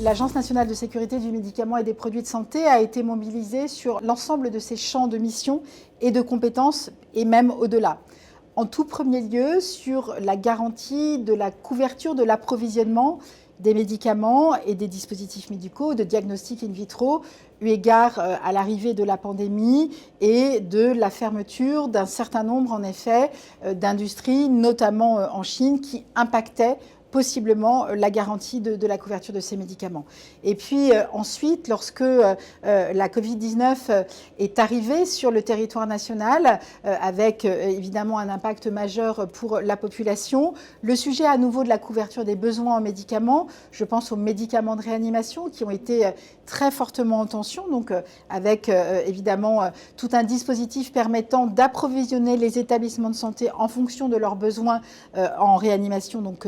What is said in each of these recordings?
L'Agence nationale de sécurité du médicament et des produits de santé a été mobilisée sur l'ensemble de ses champs de mission et de compétences, et même au-delà. En tout premier lieu, sur la garantie de la couverture de l'approvisionnement des médicaments et des dispositifs médicaux de diagnostic in vitro, eu égard à l'arrivée de la pandémie et de la fermeture d'un certain nombre, en effet, d'industries, notamment en Chine, qui impactaient possiblement la garantie de la couverture de ces médicaments. Et puis ensuite, lorsque la Covid-19 est arrivée sur le territoire national, avec évidemment un impact majeur pour la population, le sujet à nouveau de la couverture des besoins en médicaments, je pense aux médicaments de réanimation qui ont été très fortement en tension, donc avec évidemment tout un dispositif permettant d'approvisionner les établissements de santé en fonction de leurs besoins en réanimation, donc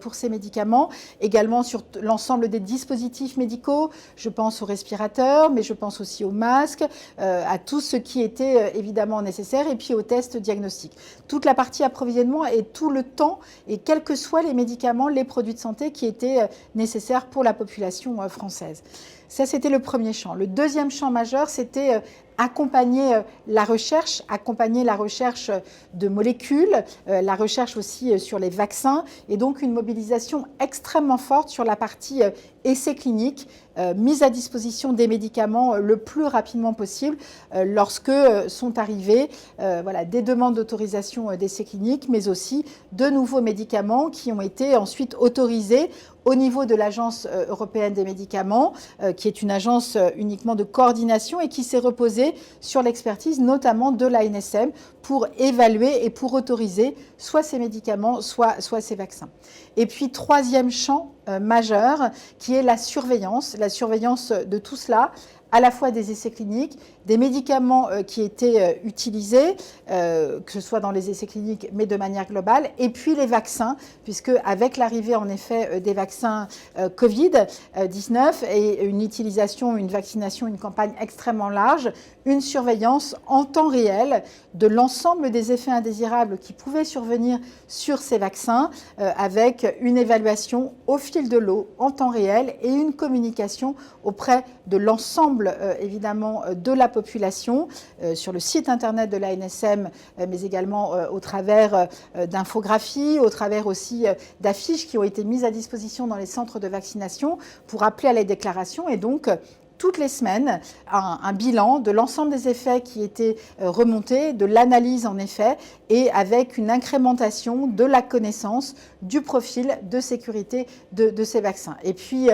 pour ces médicaments, également sur l'ensemble des dispositifs médicaux, je pense aux respirateurs, mais je pense aussi aux masques, à tout ce qui était évidemment nécessaire, et puis aux tests diagnostiques. Toute la partie approvisionnement et tout le temps, et quels que soient les médicaments, les produits de santé qui étaient nécessaires pour la population française. Ça, c'était le premier champ. Le deuxième champ majeur, c'était accompagner la recherche de molécules, la recherche aussi sur les vaccins, et donc une mobilisation extrêmement forte sur la partie essais cliniques, mise à disposition des médicaments le plus rapidement possible lorsque sont arrivées des demandes d'autorisation d'essais cliniques, mais aussi de nouveaux médicaments qui ont été ensuite autorisés au niveau de l'Agence européenne des médicaments, qui est une agence uniquement de coordination et qui s'est reposée sur l'expertise notamment de l'ANSM pour évaluer et pour autoriser soit ces médicaments, soit ces vaccins. Et puis, troisième champ majeur, qui est la surveillance de tout cela, à la fois des essais cliniques, des médicaments qui étaient utilisés, que ce soit dans les essais cliniques, mais de manière globale, et puis les vaccins, puisque avec l'arrivée en effet des vaccins Covid-19 et une utilisation, une vaccination, une campagne extrêmement large, une surveillance en temps réel de l'ensemble des effets indésirables qui pouvaient survenir sur ces vaccins, avec une évaluation au fil de l'eau, en temps réel, et une communication auprès de l'ensemble, évidemment, de la population, sur le site internet de l'ANSM, mais également au travers d'infographies, au travers aussi d'affiches qui ont été mises à disposition dans les centres de vaccination pour appeler à la déclaration, et donc toutes les semaines, un bilan de l'ensemble des effets qui étaient remontés, de l'analyse en effet, et avec une incrémentation de la connaissance du profil de sécurité de ces vaccins. Et puis,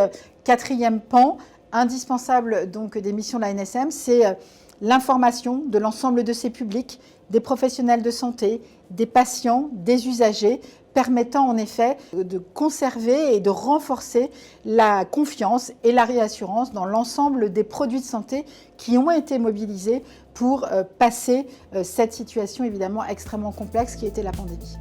quatrième pan, indispensable donc des missions de l'ANSM, c'est l'information de l'ensemble de ces publics, des professionnels de santé, des patients, des usagers, permettant en effet de conserver et de renforcer la confiance et la réassurance dans l'ensemble des produits de santé qui ont été mobilisés pour passer cette situation évidemment extrêmement complexe qui était la pandémie.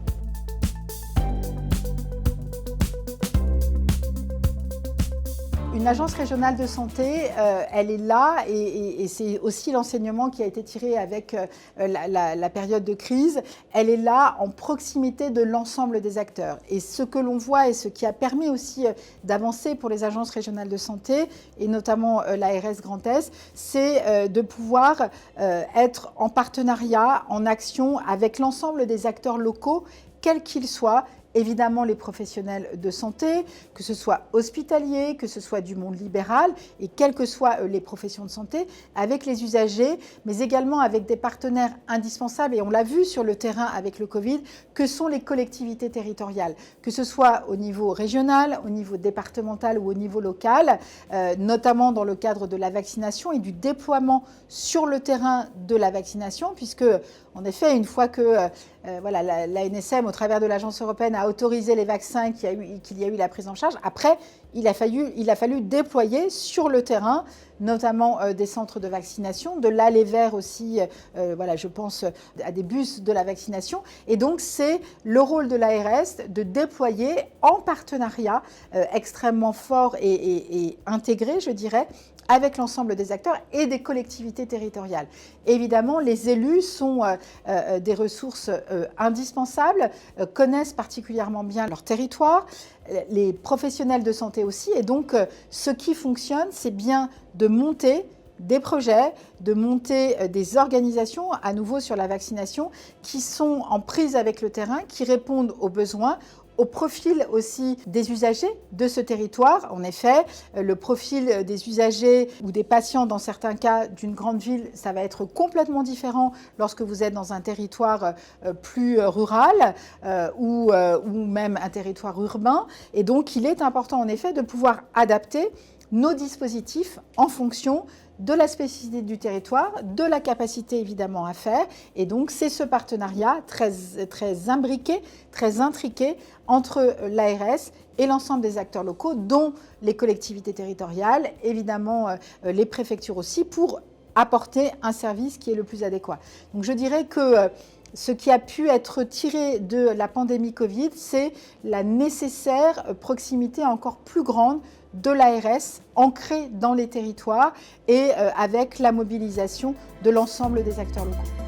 Une agence régionale de santé, elle est là et c'est aussi l'enseignement qui a été tiré avec la période de crise. Elle est là en proximité de l'ensemble des acteurs. Et ce que l'on voit et ce qui a permis aussi d'avancer pour les agences régionales de santé, et notamment l'ARS Grand Est, c'est de pouvoir être en partenariat, en action avec l'ensemble des acteurs locaux, quels qu'ils soient, évidemment les professionnels de santé, que ce soit hospitaliers, que ce soit du monde libéral, et quelles que soient les professions de santé, avec les usagers, mais également avec des partenaires indispensables, et on l'a vu sur le terrain avec le Covid, que sont les collectivités territoriales, que ce soit au niveau régional, au niveau départemental ou au niveau local, notamment dans le cadre de la vaccination et du déploiement sur le terrain de la vaccination, puisque, en effet, une fois que l'ANSM, au travers de l'Agence européenne, a autorisé les vaccins, qu'il y a eu la prise en charge. Après, il a fallu déployer sur le terrain, notamment des centres de vaccination, de l'aller vers aussi, je pense à des bus de la vaccination. Et donc, c'est le rôle de l'ARS de déployer en partenariat extrêmement fort et intégré, je dirais, avec l'ensemble des acteurs et des collectivités territoriales. Évidemment, les élus sont des ressources indispensables, connaissent particulièrement bien leur territoire, les professionnels de santé aussi. Et donc, ce qui fonctionne, c'est bien de monter des projets, de monter des organisations, à nouveau sur la vaccination, qui sont en prise avec le terrain, qui répondent aux besoins, au profil aussi des usagers de ce territoire. En effet, le profil des usagers ou des patients dans certains cas d'une grande ville, ça va être complètement différent lorsque vous êtes dans un territoire plus rural ou même un territoire urbain. Et donc, il est important en effet de pouvoir adapter nos dispositifs en fonction de la spécificité du territoire, de la capacité évidemment à faire. Et donc, c'est ce partenariat très imbriqué, très intriqué entre l'ARS et l'ensemble des acteurs locaux, dont les collectivités territoriales, évidemment les préfectures aussi, pour apporter un service qui est le plus adéquat. Donc, je dirais que ce qui a pu être tiré de la pandémie Covid, c'est la nécessaire proximité encore plus grande de l'ARS ancrée dans les territoires et avec la mobilisation de l'ensemble des acteurs locaux.